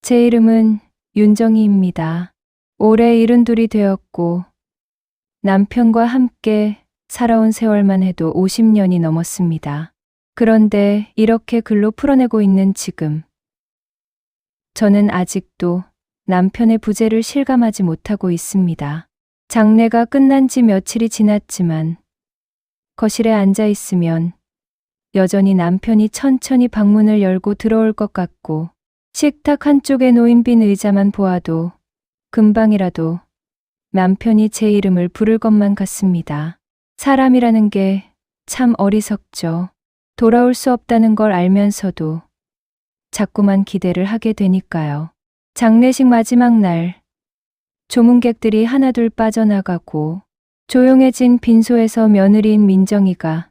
제 이름은 윤정희입니다. 올해 72이 되었고 남편과 함께 살아온 세월만 해도 50년이 넘었습니다. 그런데 이렇게 글로 풀어내고 있는 지금, 저는 아직도 남편의 부재를 실감하지 못하고 있습니다. 장례가 끝난 지 며칠이 지났지만 거실에 앉아 있으면 여전히 남편이 천천히 방문을 열고 들어올 것 같고, 식탁 한쪽에 놓인 빈 의자만 보아도 금방이라도 남편이 제 이름을 부를 것만 같습니다. 사람이라는 게 참 어리석죠. 돌아올 수 없다는 걸 알면서도 자꾸만 기대를 하게 되니까요. 장례식 마지막 날, 조문객들이 하나둘 빠져나가고 조용해진 빈소에서 며느리인 민정이가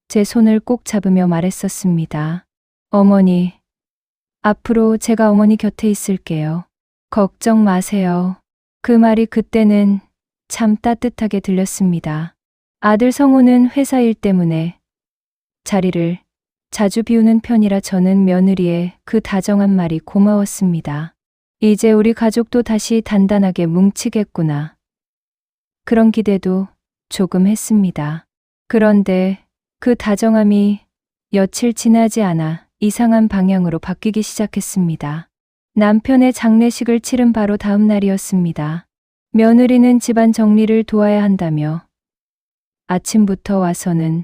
제 손을 꼭 잡으며 말했었습니다. 어머니, 앞으로 제가 어머니 곁에 있을게요. 걱정 마세요. 그 말이 그때는 참 따뜻하게 들렸습니다. 아들 성우는 회사 일 때문에 자리를 자주 비우는 편이라 저는 며느리의 그 다정한 말이 고마웠습니다. 이제 우리 가족도 다시 단단하게 뭉치겠구나. 그런 기대도 조금 했습니다. 그런데 그 다정함이 며칠 지나지 않아 이상한 방향으로 바뀌기 시작했습니다. 남편의 장례식을 치른 바로 다음 날이었습니다. 며느리는 집안 정리를 도와야 한다며 아침부터 와서는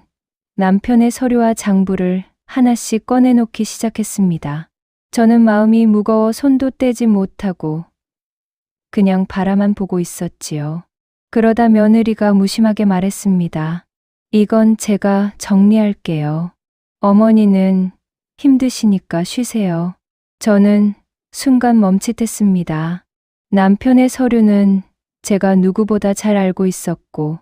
남편의 서류와 장부를 하나씩 꺼내놓기 시작했습니다. 저는 마음이 무거워 손도 떼지 못하고 그냥 바라만 보고 있었지요. 그러다 며느리가 무심하게 말했습니다. 이건 제가 정리할게요. 어머니는 힘드시니까 쉬세요. 저는 순간 멈칫했습니다. 남편의 서류는 제가 누구보다 잘 알고 있었고,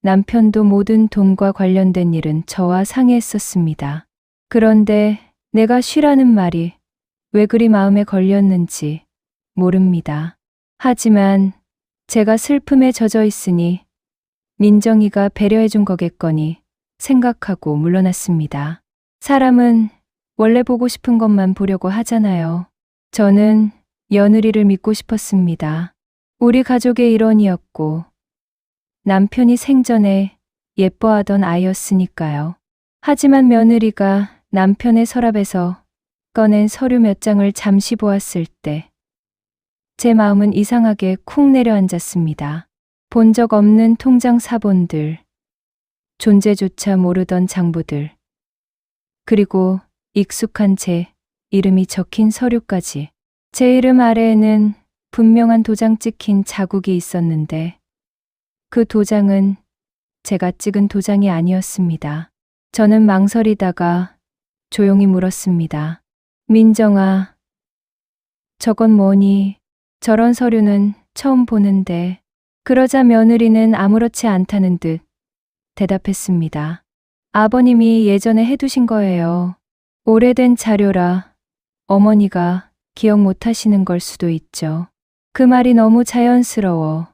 남편도 모든 돈과 관련된 일은 저와 상의했었습니다. 그런데 내가 쉬라는 말이 왜 그리 마음에 걸렸는지 모릅니다. 하지만 제가 슬픔에 젖어 있으니 민정이가 배려해준 거겠거니 생각하고 물러났습니다. 사람은 원래 보고 싶은 것만 보려고 하잖아요. 저는 며느리를 믿고 싶었습니다. 우리 가족의 일원이었고 남편이 생전에 예뻐하던 아이였으니까요. 하지만 며느리가 남편의 서랍에서 꺼낸 서류 몇 장을 잠시 보았을 때 제 마음은 이상하게 쿵 내려앉았습니다. 본 적 없는 통장 사본들, 존재조차 모르던 장부들, 그리고 익숙한 제 이름이 적힌 서류까지. 제 이름 아래에는 분명한 도장 찍힌 자국이 있었는데 그 도장은 제가 찍은 도장이 아니었습니다. 저는 망설이다가 조용히 물었습니다. 민정아, 저건 뭐니? 저런 서류는 처음 보는데. 그러자 며느리는 아무렇지 않다는 듯 대답했습니다. 아버님이 예전에 해두신 거예요. 오래된 자료라 어머니가 기억 못하시는 걸 수도 있죠. 그 말이 너무 자연스러워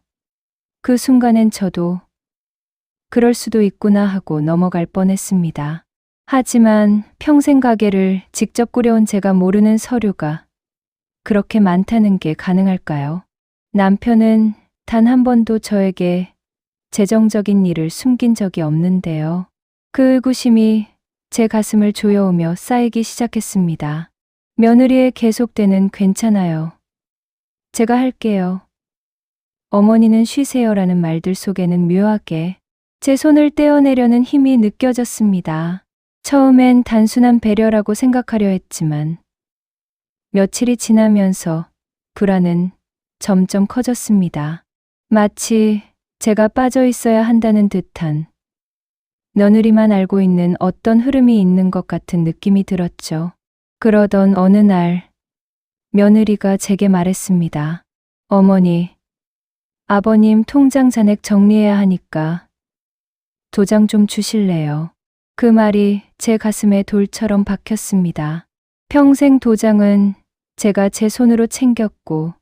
그 순간엔 저도 그럴 수도 있구나 하고 넘어갈 뻔했습니다. 하지만 평생 가게를 직접 꾸려온 제가 모르는 서류가 그렇게 많다는 게 가능할까요? 남편은 단 한 번도 저에게 재정적인 일을 숨긴 적이 없는데요. 그 의구심이 제 가슴을 조여오며 쌓이기 시작했습니다. 며느리의 계속되는 괜찮아요. 제가 할게요. 어머니는 쉬세요라는 말들 속에는 묘하게 제 손을 떼어내려는 힘이 느껴졌습니다. 처음엔 단순한 배려라고 생각하려 했지만 며칠이 지나면서 불안은 점점 커졌습니다. 마치 제가 빠져 있어야 한다는 듯한, 며느리만 알고 있는 어떤 흐름이 있는 것 같은 느낌이 들었죠. 그러던 어느 날 며느리가 제게 말했습니다. 어머니, 아버님 통장 잔액 정리해야 하니까 도장 좀 주실래요? 그 말이 제 가슴에 돌처럼 박혔습니다. 평생 도장은 제가 제 손으로 챙겼고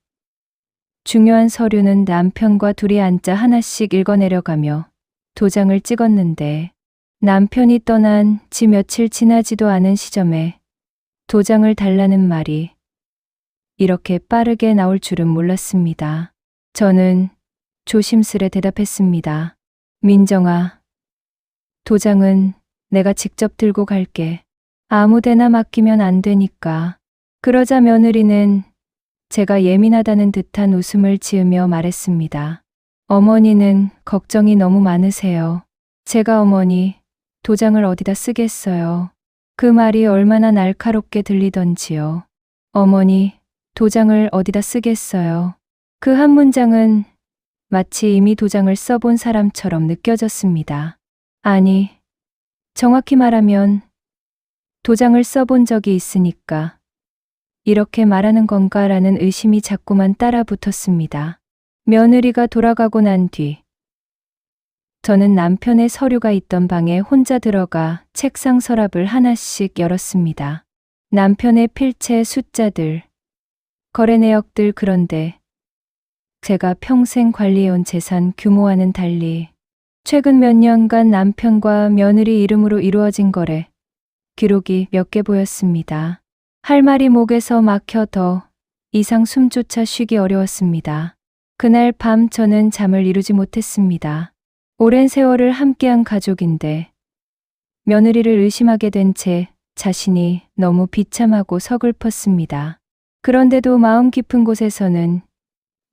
중요한 서류는 남편과 둘이 앉아 하나씩 읽어내려가며 도장을 찍었는데 남편이 떠난 지 며칠 지나지도 않은 시점에 도장을 달라는 말이 이렇게 빠르게 나올 줄은 몰랐습니다. 저는 조심스레 대답했습니다. 민정아, 도장은 내가 직접 들고 갈게. 아무데나 맡기면 안 되니까. 그러자 며느리는 제가 예민하다는 듯한 웃음을 지으며 말했습니다. 어머니는 걱정이 너무 많으세요. 제가 어머니 도장을 어디다 쓰겠어요. 그 말이 얼마나 날카롭게 들리던지요. 어머니 도장을 어디다 쓰겠어요. 그 한 문장은 마치 이미 도장을 써본 사람처럼 느껴졌습니다. 아니, 정확히 말하면 도장을 써본 적이 있으니까 이렇게 말하는 건가라는 의심이 자꾸만 따라 붙었습니다. 며느리가 돌아가고 난 뒤 저는 남편의 서류가 있던 방에 혼자 들어가 책상 서랍을 하나씩 열었습니다. 남편의 필체 숫자들, 거래 내역들, 그런데 제가 평생 관리해온 재산 규모와는 달리 최근 몇 년간 남편과 며느리 이름으로 이루어진 거래 기록이 몇 개 보였습니다. 할 말이 목에서 막혀 더 이상 숨조차 쉬기 어려웠습니다. 그날 밤 저는 잠을 이루지 못했습니다. 오랜 세월을 함께한 가족인데 며느리를 의심하게 된 제 자신이 너무 비참하고 서글펐습니다. 그런데도 마음 깊은 곳에서는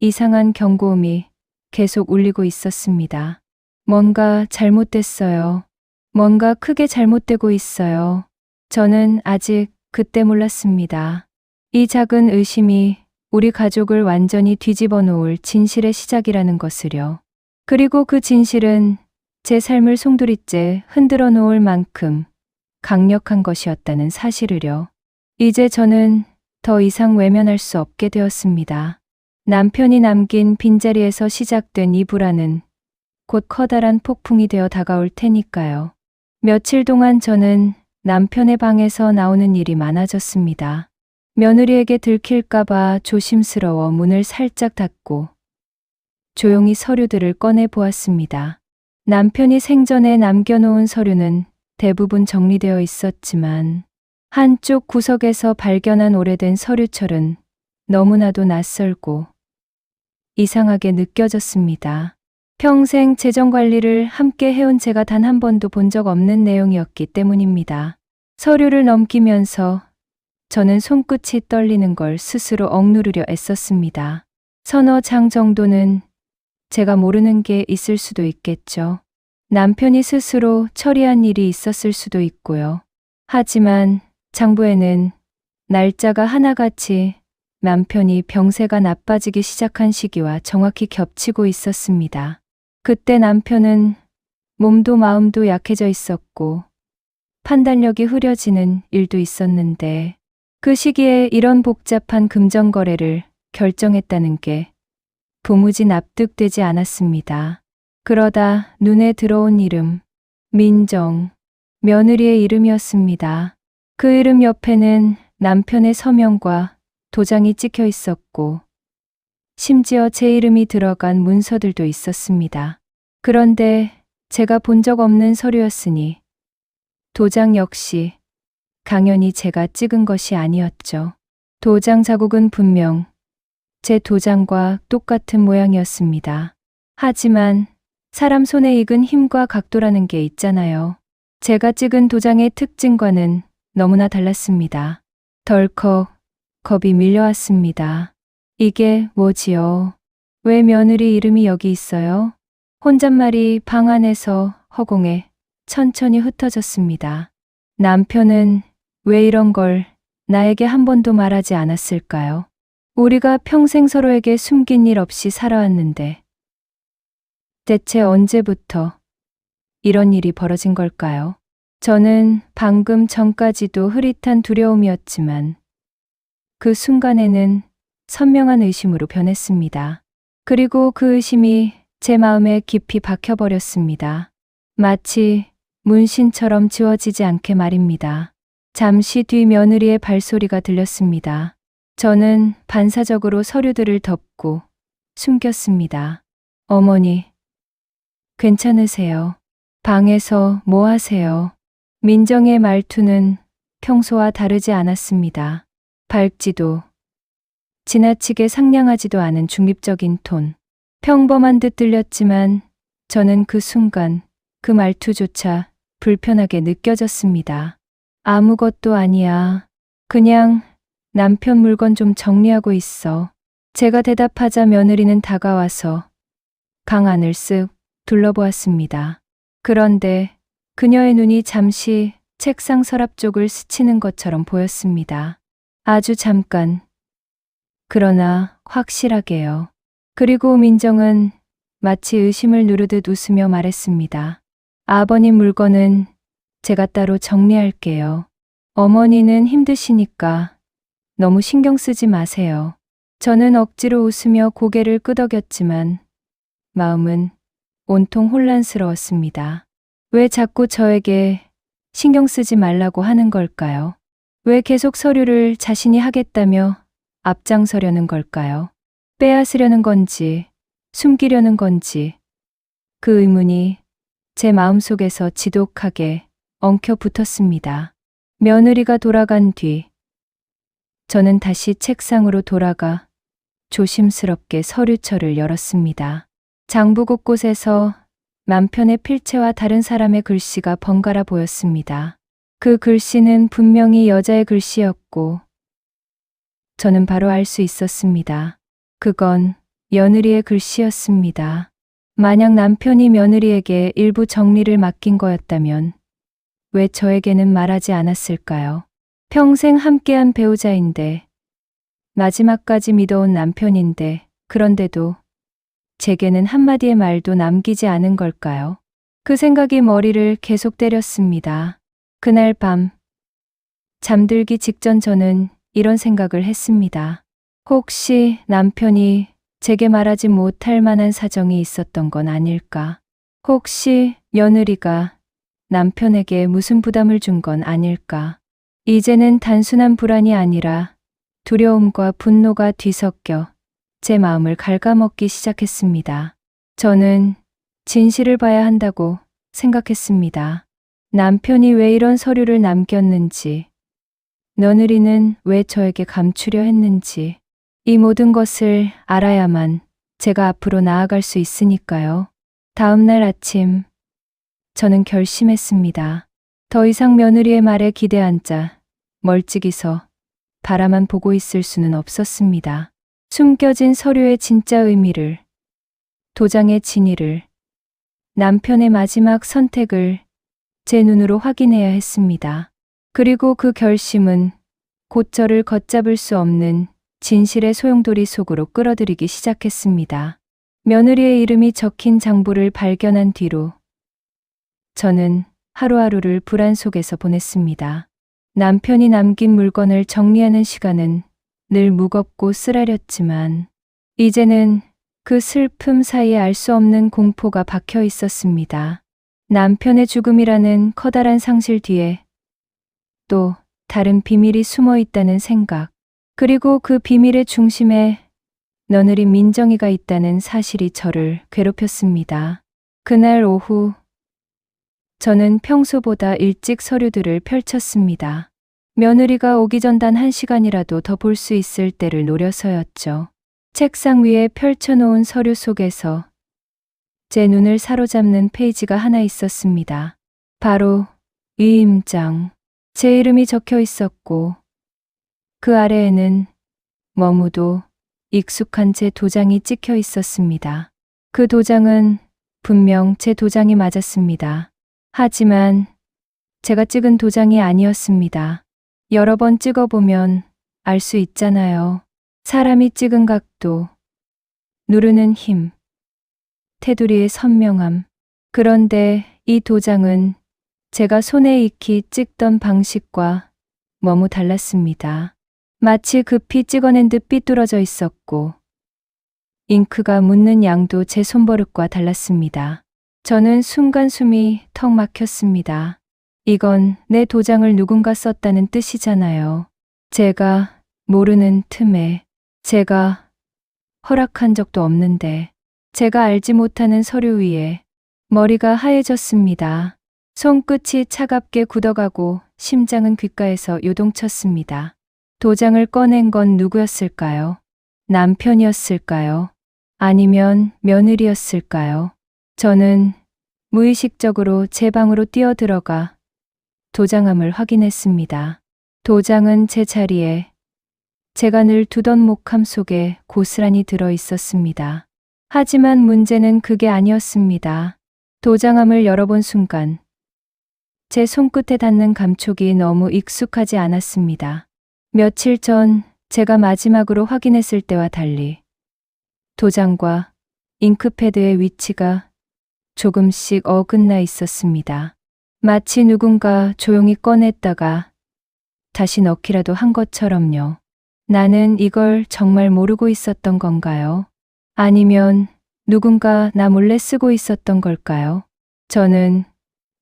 이상한 경고음이 계속 울리고 있었습니다. 뭔가 잘못됐어요. 뭔가 크게 잘못되고 있어요. 저는 아직 그때 몰랐습니다. 이 작은 의심이 우리 가족을 완전히 뒤집어 놓을 진실의 시작이라는 것을요. 그리고 그 진실은 제 삶을 송두리째 흔들어 놓을 만큼 강력한 것이었다는 사실을요. 이제 저는 더 이상 외면할 수 없게 되었습니다. 남편이 남긴 빈자리에서 시작된 이 불안은 곧 커다란 폭풍이 되어 다가올 테니까요. 며칠 동안 저는 남편의 방에서 나오는 일이 많아졌습니다. 며느리에게 들킬까봐 조심스러워 문을 살짝 닫고 조용히 서류들을 꺼내 보았습니다. 남편이 생전에 남겨놓은 서류는 대부분 정리되어 있었지만 한쪽 구석에서 발견한 오래된 서류철은 너무나도 낯설고 이상하게 느껴졌습니다. 평생 재정관리를 함께 해온 제가 단 한 번도 본 적 없는 내용이었기 때문입니다. 서류를 넘기면서 저는 손끝이 떨리는 걸 스스로 억누르려 애썼습니다. 서너 장 정도는 제가 모르는 게 있을 수도 있겠죠. 남편이 스스로 처리한 일이 있었을 수도 있고요. 하지만 장부에는 날짜가 하나같이 남편이 병세가 나빠지기 시작한 시기와 정확히 겹치고 있었습니다. 그때 남편은 몸도 마음도 약해져 있었고 판단력이 흐려지는 일도 있었는데 그 시기에 이런 복잡한 금전거래를 결정했다는 게 도무지 납득되지 않았습니다. 그러다 눈에 들어온 이름, 민정, 며느리의 이름이었습니다. 그 이름 옆에는 남편의 서명과 도장이 찍혀 있었고 심지어 제 이름이 들어간 문서들도 있었습니다. 그런데 제가 본 적 없는 서류였으니 도장 역시 당연히 제가 찍은 것이 아니었죠. 도장 자국은 분명 제 도장과 똑같은 모양이었습니다. 하지만 사람 손에 익은 힘과 각도라는 게 있잖아요. 제가 찍은 도장의 특징과는 너무나 달랐습니다. 덜컥 겁이 밀려왔습니다. 이게 뭐지요? 왜 며느리 이름이 여기 있어요? 혼잣말이 방 안에서 허공에 천천히 흩어졌습니다. 남편은 왜 이런 걸 나에게 한 번도 말하지 않았을까요? 우리가 평생 서로에게 숨긴 일 없이 살아왔는데 대체 언제부터 이런 일이 벌어진 걸까요? 저는 방금 전까지도 흐릿한 두려움이었지만 그 순간에는 선명한 의심으로 변했습니다. 그리고 그 의심이 제 마음에 깊이 박혀버렸습니다. 마치 문신처럼 지워지지 않게 말입니다. 잠시 뒤 며느리의 발소리가 들렸습니다. 저는 반사적으로 서류들을 덮고 숨겼습니다. 어머니, 괜찮으세요? 방에서 뭐 하세요? 민정의 말투는 평소와 다르지 않았습니다. 밝지도 지나치게 상냥하지도 않은 중립적인 톤. 평범한 듯 들렸지만 저는 그 순간 그 말투조차 불편하게 느껴졌습니다. 아무것도 아니야. 그냥 남편 물건 좀 정리하고 있어. 제가 대답하자 며느리는 다가와서 강 안을 쓱 둘러보았습니다. 그런데 그녀의 눈이 잠시 책상 서랍 쪽을 스치는 것처럼 보였습니다. 아주 잠깐. 그러나 확실하게요. 그리고 민정은 마치 의심을 누르듯 웃으며 말했습니다. 아버님 물건은 제가 따로 정리할게요. 어머니는 힘드시니까 너무 신경 쓰지 마세요. 저는 억지로 웃으며 고개를 끄덕였지만 마음은 온통 혼란스러웠습니다. 왜 자꾸 저에게 신경 쓰지 말라고 하는 걸까요? 왜 계속 서류를 자신이 하겠다며 앞장서려는 걸까요? 빼앗으려는 건지, 숨기려는 건지, 그 의문이 제 마음속에서 지독하게 엉켜 붙었습니다. 며느리가 돌아간 뒤, 저는 다시 책상으로 돌아가 조심스럽게 서류철을 열었습니다. 장부 곳곳에서 남편의 필체와 다른 사람의 글씨가 번갈아 보였습니다. 그 글씨는 분명히 여자의 글씨였고, 저는 바로 알 수 있었습니다. 그건 며느리의 글씨였습니다. 만약 남편이 며느리에게 일부 정리를 맡긴 거였다면 왜 저에게는 말하지 않았을까요? 평생 함께한 배우자인데, 마지막까지 믿어온 남편인데, 그런데도 제게는 한마디의 말도 남기지 않은 걸까요? 그 생각이 머리를 계속 때렸습니다. 그날 밤, 잠들기 직전 저는 이런 생각을 했습니다. 혹시 남편이 제게 말하지 못할 만한 사정이 있었던 건 아닐까? 혹시 며느리가 남편에게 무슨 부담을 준 건 아닐까? 이제는 단순한 불안이 아니라 두려움과 분노가 뒤섞여 제 마음을 갉아먹기 시작했습니다. 저는 진실을 봐야 한다고 생각했습니다. 남편이 왜 이런 서류를 남겼는지, 며느리는 왜 저에게 감추려 했는지, 이 모든 것을 알아야만 제가 앞으로 나아갈 수 있으니까요. 다음 날 아침, 저는 결심했습니다. 더 이상 며느리의 말에 기대 앉아 멀찍이 서 바라만 보고 있을 수는 없었습니다. 숨겨진 서류의 진짜 의미를, 도장의 진위를, 남편의 마지막 선택을 제 눈으로 확인해야 했습니다. 그리고 그 결심은 곧 저를 걷잡을 수 없는 진실의 소용돌이 속으로 끌어들이기 시작했습니다. 며느리의 이름이 적힌 장부를 발견한 뒤로 저는 하루하루를 불안 속에서 보냈습니다. 남편이 남긴 물건을 정리하는 시간은 늘 무겁고 쓰라렸지만 이제는 그 슬픔 사이에 알 수 없는 공포가 박혀 있었습니다. 남편의 죽음이라는 커다란 상실 뒤에 또 다른 비밀이 숨어 있다는 생각, 그리고 그 비밀의 중심에 며느리 민정이가 있다는 사실이 저를 괴롭혔습니다. 그날 오후, 저는 평소보다 일찍 서류들을 펼쳤습니다. 며느리가 오기 전 단 1시간이라도 더 볼 수 있을 때를 노려서였죠. 책상 위에 펼쳐놓은 서류 속에서 제 눈을 사로잡는 페이지가 하나 있었습니다. 바로 위임장. 제 이름이 적혀 있었고 그 아래에는 너무도 익숙한 제 도장이 찍혀 있었습니다. 그 도장은 분명 제 도장이 맞았습니다. 하지만 제가 찍은 도장이 아니었습니다. 여러 번 찍어보면 알 수 있잖아요. 사람이 찍은 각도, 누르는 힘, 테두리의 선명함. 그런데 이 도장은 제가 손에 익히 찍던 방식과 너무 달랐습니다. 마치 급히 찍어낸 듯 삐뚤어져 있었고 잉크가 묻는 양도 제 손버릇과 달랐습니다. 저는 순간 숨이 턱 막혔습니다. 이건 내 도장을 누군가 썼다는 뜻이잖아요. 제가 모르는 틈에, 제가 허락한 적도 없는데, 제가 알지 못하는 서류 위에 머리가 하얘졌습니다. 손끝이 차갑게 굳어가고 심장은 귓가에서 요동쳤습니다. 도장을 꺼낸 건 누구였을까요? 남편이었을까요? 아니면 며느리였을까요? 저는 무의식적으로 제 방으로 뛰어들어가 도장함을 확인했습니다. 도장은 제 자리에 제가 늘 두던 목함 속에 고스란히 들어 있었습니다. 하지만 문제는 그게 아니었습니다. 도장함을 열어본 순간 제 손끝에 닿는 감촉이 너무 익숙하지 않았습니다. 며칠 전 제가 마지막으로 확인했을 때와 달리 도장과 잉크패드의 위치가 조금씩 어긋나 있었습니다. 마치 누군가 조용히 꺼냈다가 다시 넣기라도 한 것처럼요. 나는 이걸 정말 모르고 있었던 건가요? 아니면 누군가 나 몰래 쓰고 있었던 걸까요? 저는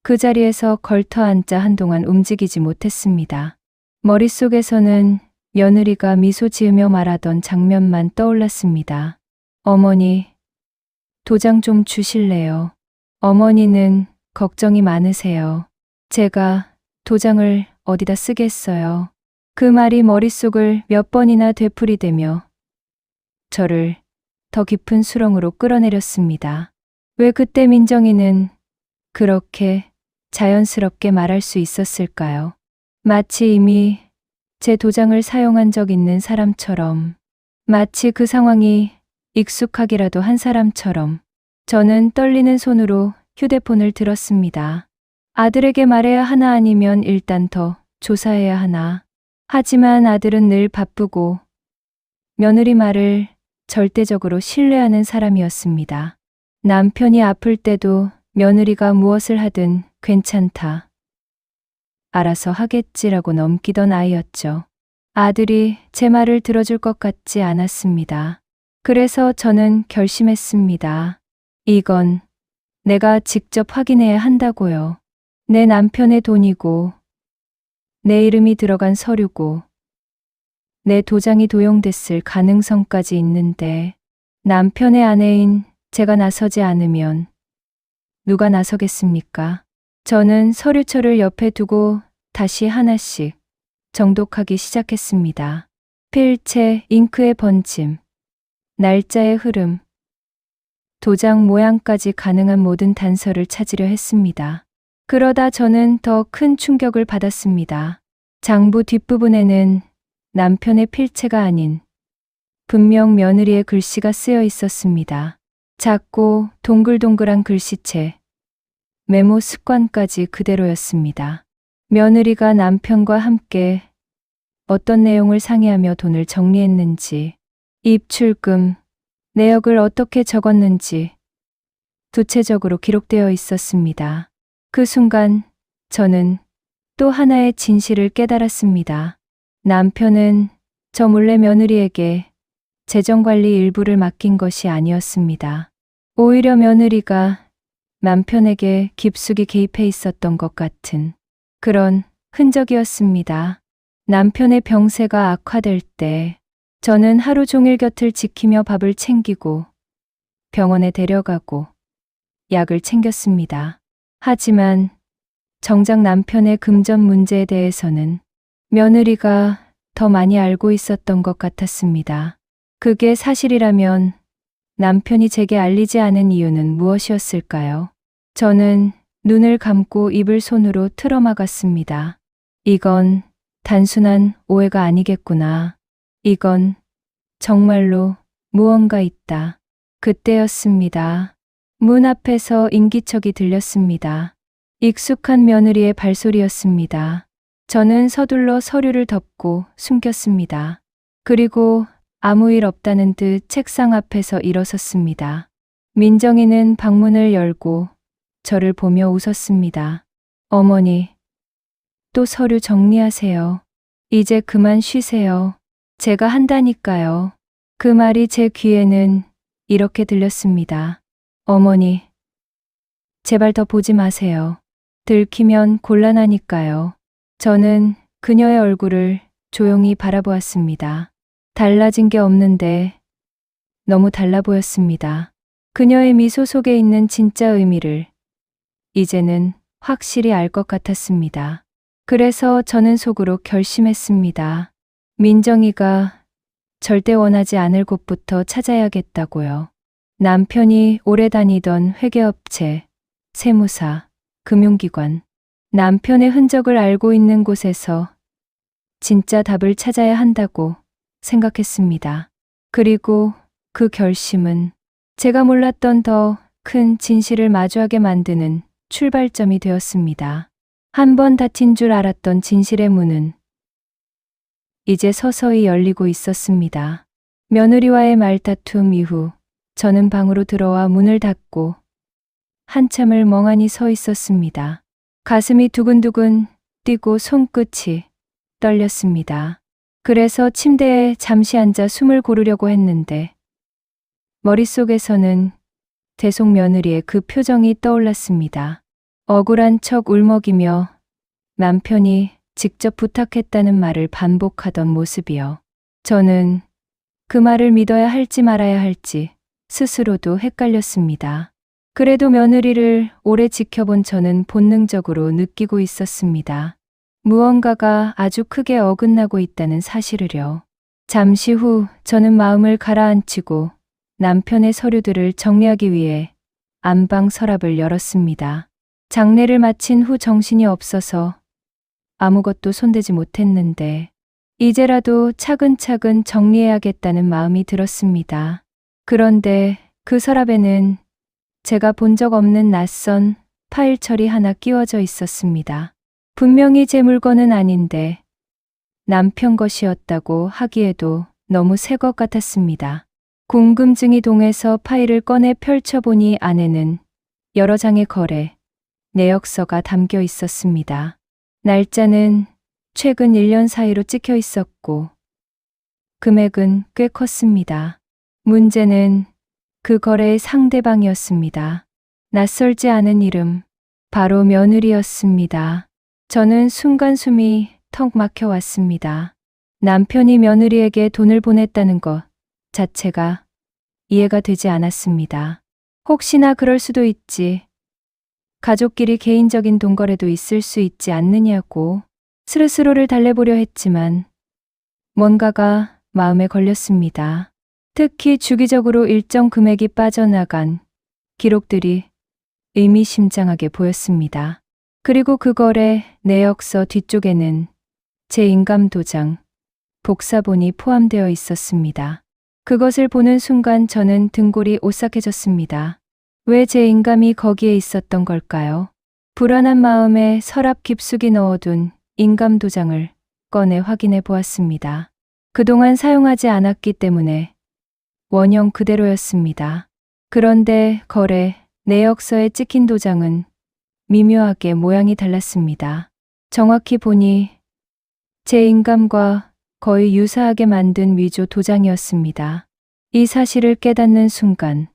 그 자리에서 걸터 앉아 한동안 움직이지 못했습니다. 머릿속에서는 며느리가 미소 지으며 말하던 장면만 떠올랐습니다. 어머니, 도장 좀 주실래요? 어머니는 걱정이 많으세요. 제가 도장을 어디다 쓰겠어요. 그 말이 머릿속을 몇 번이나 되풀이되며 저를 더 깊은 수렁으로 끌어내렸습니다. 왜 그때 민정이는 그렇게 자연스럽게 말할 수 있었을까요? 마치 이미 제 도장을 사용한 적 있는 사람처럼, 마치 그 상황이 익숙하기라도 한 사람처럼. 저는 떨리는 손으로 휴대폰을 들었습니다. 아들에게 말해야 하나 아니면 일단 더 조사해야 하나. 하지만 아들은 늘 바쁘고 며느리 말을 절대적으로 신뢰하는 사람이었습니다. 남편이 아플 때도 며느리가 무엇을 하든 괜찮다. 알아서 하겠지라고 넘기던 아이였죠. 아들이 제 말을 들어줄 것 같지 않았습니다. 그래서 저는 결심했습니다. 이건 내가 직접 확인해야 한다고요. 내 남편의 돈이고, 내 이름이 들어간 서류고, 내 도장이 도용됐을 가능성까지 있는데, 남편의 아내인 제가 나서지 않으면 누가 나서겠습니까? 저는 서류철을 옆에 두고 다시 하나씩 정독하기 시작했습니다. 필체, 잉크의 번짐, 날짜의 흐름, 도장 모양까지 가능한 모든 단서를 찾으려 했습니다. 그러다 저는 더 큰 충격을 받았습니다. 장부 뒷부분에는 남편의 필체가 아닌 분명 며느리의 글씨가 쓰여 있었습니다. 작고 동글동글한 글씨체, 메모 습관까지 그대로였습니다. 며느리가 남편과 함께 어떤 내용을 상의하며 돈을 정리했는지, 입출금, 내역을 어떻게 적었는지 구체적으로 기록되어 있었습니다. 그 순간 저는 또 하나의 진실을 깨달았습니다. 남편은 저 몰래 며느리에게 재정관리 일부를 맡긴 것이 아니었습니다. 오히려 며느리가 남편에게 깊숙이 개입해 있었던 것 같은 그런 흔적이었습니다. 남편의 병세가 악화될 때 저는 하루 종일 곁을 지키며 밥을 챙기고 병원에 데려가고 약을 챙겼습니다. 하지만 정작 남편의 금전 문제에 대해서는 며느리가 더 많이 알고 있었던 것 같았습니다. 그게 사실이라면 남편이 제게 알리지 않은 이유는 무엇이었을까요? 저는 눈을 감고 입을 손으로 틀어막았습니다. 이건 단순한 오해가 아니겠구나. 이건 정말로 무언가 있다. 그때였습니다. 문 앞에서 인기척이 들렸습니다. 익숙한 며느리의 발소리였습니다. 저는 서둘러 서류를 덮고 숨겼습니다. 그리고 아무 일 없다는 듯 책상 앞에서 일어섰습니다. 민정이는 방문을 열고 저를 보며 웃었습니다. 어머니, 또 서류 정리하세요. 이제 그만 쉬세요. 제가 한다니까요. 그 말이 제 귀에는 이렇게 들렸습니다. 어머니, 제발 더 보지 마세요. 들키면 곤란하니까요. 저는 그녀의 얼굴을 조용히 바라보았습니다. 달라진 게 없는데 너무 달라 보였습니다. 그녀의 미소 속에 있는 진짜 의미를 이제는 확실히 알 것 같았습니다. 그래서 저는 속으로 결심했습니다. 민정이가 절대 원하지 않을 곳부터 찾아야겠다고요. 남편이 오래 다니던 회계업체, 세무사, 금융기관, 남편의 흔적을 알고 있는 곳에서 진짜 답을 찾아야 한다고 생각했습니다. 그리고 그 결심은 제가 몰랐던 더 큰 진실을 마주하게 만드는 출발점이 되었습니다. 한 번 닫힌 줄 알았던 진실의 문은 이제 서서히 열리고 있었습니다. 며느리와의 말다툼 이후 저는 방으로 들어와 문을 닫고 한참을 멍하니 서 있었습니다. 가슴이 두근두근 뛰고 손끝이 떨렸습니다. 그래서 침대에 잠시 앉아 숨을 고르려고 했는데 머릿속에서는 대속 며느리의 그 표정이 떠올랐습니다. 억울한 척 울먹이며 남편이 직접 부탁했다는 말을 반복하던 모습이요. 저는 그 말을 믿어야 할지 말아야 할지 스스로도 헷갈렸습니다. 그래도 며느리를 오래 지켜본 저는 본능적으로 느끼고 있었습니다. 무언가가 아주 크게 어긋나고 있다는 사실을요. 잠시 후 저는 마음을 가라앉히고 남편의 서류들을 정리하기 위해 안방 서랍을 열었습니다. 장례를 마친 후 정신이 없어서 아무것도 손대지 못했는데 이제라도 차근차근 정리해야겠다는 마음이 들었습니다. 그런데 그 서랍에는 제가 본 적 없는 낯선 파일 처리 하나 끼워져 있었습니다. 분명히 제 물건은 아닌데 남편 것이었다고 하기에도 너무 새 것 같았습니다. 궁금증이 동해서 파일을 꺼내 펼쳐보니 안에는 여러 장의 거래, 내역서가 담겨 있었습니다. 날짜는 최근 1년 사이로 찍혀 있었고 금액은 꽤 컸습니다. 문제는 그 거래의 상대방이었습니다. 낯설지 않은 이름, 바로 며느리였습니다. 저는 순간 숨이 턱 막혀왔습니다. 남편이 며느리에게 돈을 보냈다는 것 자체가 이해가 되지 않았습니다. 혹시나 그럴 수도 있지. 가족끼리 개인적인 돈거래도 있을 수 있지 않느냐고 스스로를 달래보려 했지만 뭔가가 마음에 걸렸습니다. 특히 주기적으로 일정 금액이 빠져나간 기록들이 의미심장하게 보였습니다. 그리고 그 거래 내역서 뒤쪽에는 제 인감도장, 복사본이 포함되어 있었습니다. 그것을 보는 순간 저는 등골이 오싹해졌습니다. 왜 제 인감이 거기에 있었던 걸까요? 불안한 마음에 서랍 깊숙이 넣어둔 인감 도장을 꺼내 확인해 보았습니다. 그동안 사용하지 않았기 때문에 원형 그대로였습니다. 그런데 거래 내역서에 찍힌 도장은 미묘하게 모양이 달랐습니다. 정확히 보니 제 인감과 거의 유사하게 만든 위조 도장이었습니다. 이 사실을 깨닫는 순간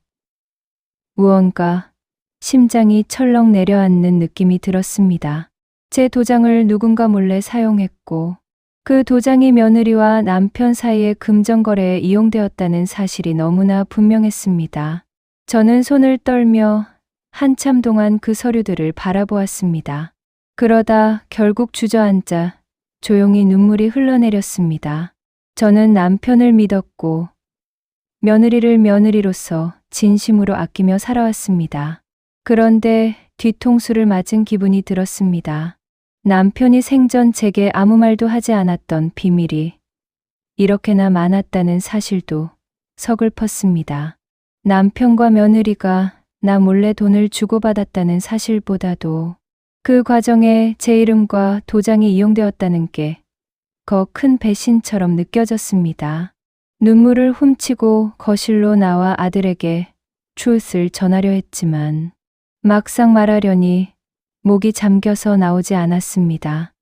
무언가 심장이 철렁 내려앉는 느낌이 들었습니다. 제 도장을 누군가 몰래 사용했고 그 도장이 며느리와 남편 사이의 금전거래에 이용되었다는 사실이 너무나 분명했습니다. 저는 손을 떨며 한참 동안 그 서류들을 바라보았습니다. 그러다 결국 주저앉아 조용히 눈물이 흘러내렸습니다. 저는 남편을 믿었고 며느리를 며느리로서 진심으로 아끼며 살아왔습니다. 그런데 뒤통수를 맞은 기분이 들었습니다. 남편이 생전 제게 아무 말도 하지 않았던 비밀이 이렇게나 많았다는 사실도 서글펐습니다. 남편과 며느리가 나 몰래 돈을 주고받았다는 사실보다도 그 과정에 제 이름과 도장이 이용되었다는 게 더 큰 배신처럼 느껴졌습니다. 눈물을 훔치고 거실로 나와 아들에게 춥을 전하려 했지만 막상 말하려니 목이 잠겨서 나오지 않았습니다.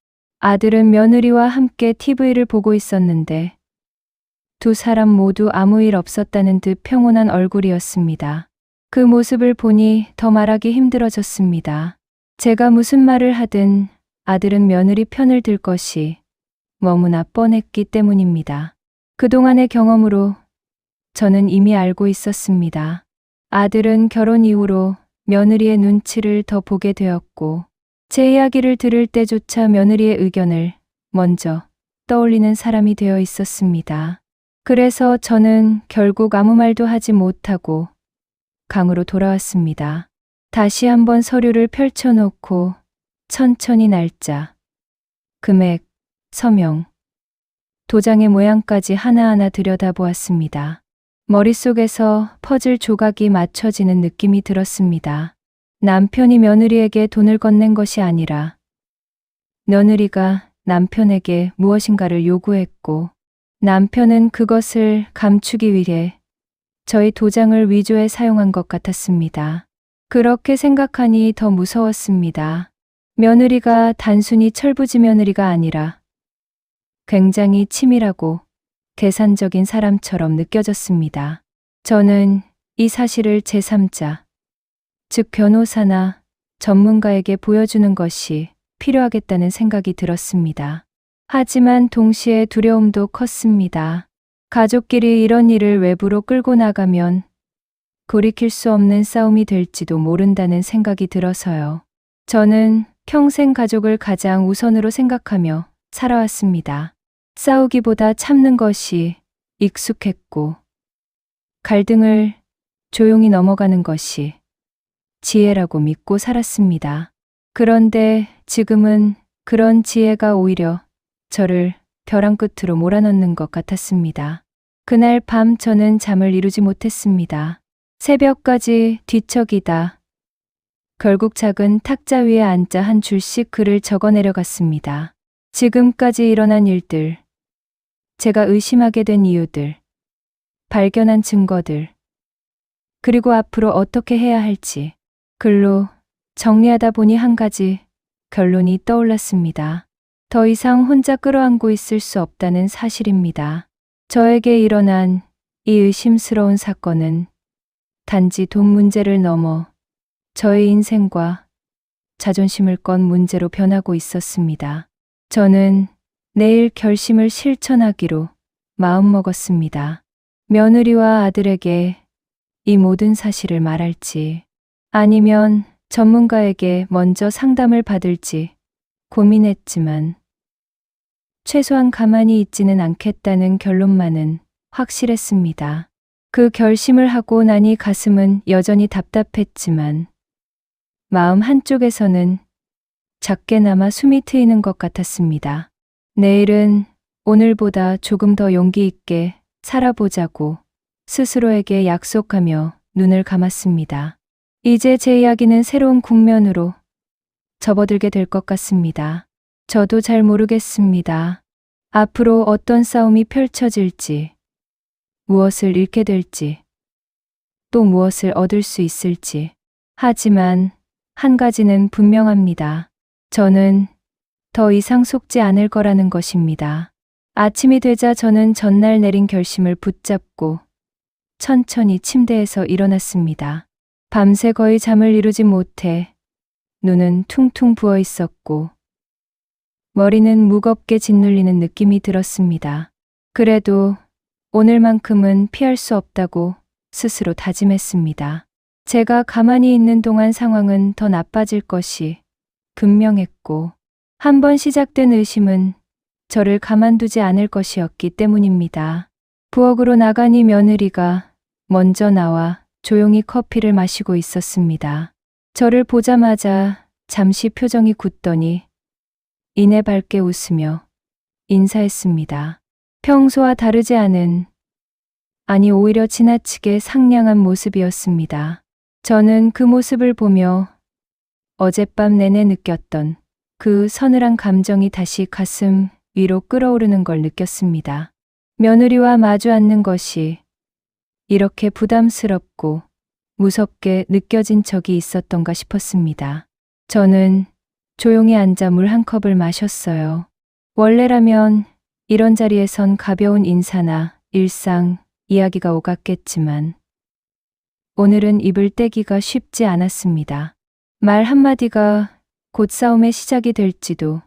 아들은 며느리와 함께 TV를 보고 있었는데 두 사람 모두 아무 일 없었다는 듯 평온한 얼굴이었습니다. 그 모습을 보니 더 말하기 힘들어졌습니다. 제가 무슨 말을 하든 아들은 며느리 편을 들 것이 너무나 뻔했기 때문입니다. 그동안의 경험으로 저는 이미 알고 있었습니다. 아들은 결혼 이후로 며느리의 눈치를 더 보게 되었고 제 이야기를 들을 때조차 며느리의 의견을 먼저 떠올리는 사람이 되어 있었습니다. 그래서 저는 결국 아무 말도 하지 못하고 강으로 돌아왔습니다. 다시 한번 서류를 펼쳐놓고 천천히 날짜, 금액, 서명, 도장의 모양까지 하나하나 들여다보았습니다. 머릿속에서 퍼즐 조각이 맞춰지는 느낌이 들었습니다. 남편이 며느리에게 돈을 건넨 것이 아니라 며느리가 남편에게 무엇인가를 요구했고 남편은 그것을 감추기 위해 저희 도장을 위조해 사용한 것 같았습니다. 그렇게 생각하니 더 무서웠습니다. 며느리가 단순히 철부지 며느리가 아니라 굉장히 치밀하고 계산적인 사람처럼 느껴졌습니다. 저는 이 사실을 제3자, 즉 변호사나 전문가에게 보여주는 것이 필요하겠다는 생각이 들었습니다. 하지만 동시에 두려움도 컸습니다. 가족끼리 이런 일을 외부로 끌고 나가면 돌이킬 수 없는 싸움이 될지도 모른다는 생각이 들어서요. 저는 평생 가족을 가장 우선으로 생각하며 살아왔습니다. 싸우기보다 참는 것이 익숙했고 갈등을 조용히 넘어가는 것이 지혜라고 믿고 살았습니다. 그런데 지금은 그런 지혜가 오히려 저를 벼랑 끝으로 몰아넣는 것 같았습니다. 그날 밤 저는 잠을 이루지 못했습니다. 새벽까지 뒤척이다. 결국 작은 탁자 위에 앉아 한 줄씩 글을 적어 내려갔습니다. 지금까지 일어난 일들, 제가 의심하게 된 이유들, 발견한 증거들, 그리고 앞으로 어떻게 해야 할지 글로 정리하다 보니 한 가지 결론이 떠올랐습니다. 더 이상 혼자 끌어안고 있을 수 없다는 사실입니다. 저에게 일어난 이 의심스러운 사건은 단지 돈 문제를 넘어 저의 인생과 자존심을 건 문제로 변하고 있었습니다. 저는 내일 결심을 실천하기로 마음먹었습니다. 며느리와 아들에게 이 모든 사실을 말할지 아니면 전문가에게 먼저 상담을 받을지 고민했지만 최소한 가만히 있지는 않겠다는 결론만은 확실했습니다. 그 결심을 하고 나니 가슴은 여전히 답답했지만 마음 한쪽에서는 작게나마 숨이 트이는 것 같았습니다. 내일은 오늘보다 조금 더 용기 있게 살아보자고 스스로에게 약속하며 눈을 감았습니다. 이제 제 이야기는 새로운 국면으로 접어들게 될 것 같습니다. 저도 잘 모르겠습니다. 앞으로 어떤 싸움이 펼쳐질지, 무엇을 잃게 될지, 또 무엇을 얻을 수 있을지. 하지만 한 가지는 분명합니다. 저는 더 이상 속지 않을 거라는 것입니다. 아침이 되자 저는 전날 내린 결심을 붙잡고 천천히 침대에서 일어났습니다. 밤새 거의 잠을 이루지 못해 눈은 퉁퉁 부어 있었고 머리는 무겁게 짓눌리는 느낌이 들었습니다. 그래도 오늘만큼은 피할 수 없다고 스스로 다짐했습니다. 제가 가만히 있는 동안 상황은 더 나빠질 것이 분명했고 한번 시작된 의심은 저를 가만두지 않을 것이었기 때문입니다. 부엌으로 나가니 며느리가 먼저 나와 조용히 커피를 마시고 있었습니다. 저를 보자마자 잠시 표정이 굳더니 이내 밝게 웃으며 인사했습니다. 평소와 다르지 않은, 아니 오히려 지나치게 상냥한 모습이었습니다. 저는 그 모습을 보며 어젯밤 내내 느꼈던 그 서늘한 감정이 다시 가슴 위로 끓어오르는 걸 느꼈습니다. 며느리와 마주 앉는 것이 이렇게 부담스럽고 무섭게 느껴진 적이 있었던가 싶었습니다. 저는 조용히 앉아 물 한 컵을 마셨어요. 원래라면 이런 자리에선 가벼운 인사나 일상 이야기가 오갔겠지만 오늘은 입을 떼기가 쉽지 않았습니다. 말 한마디가 곧 싸움의 시작이 될지도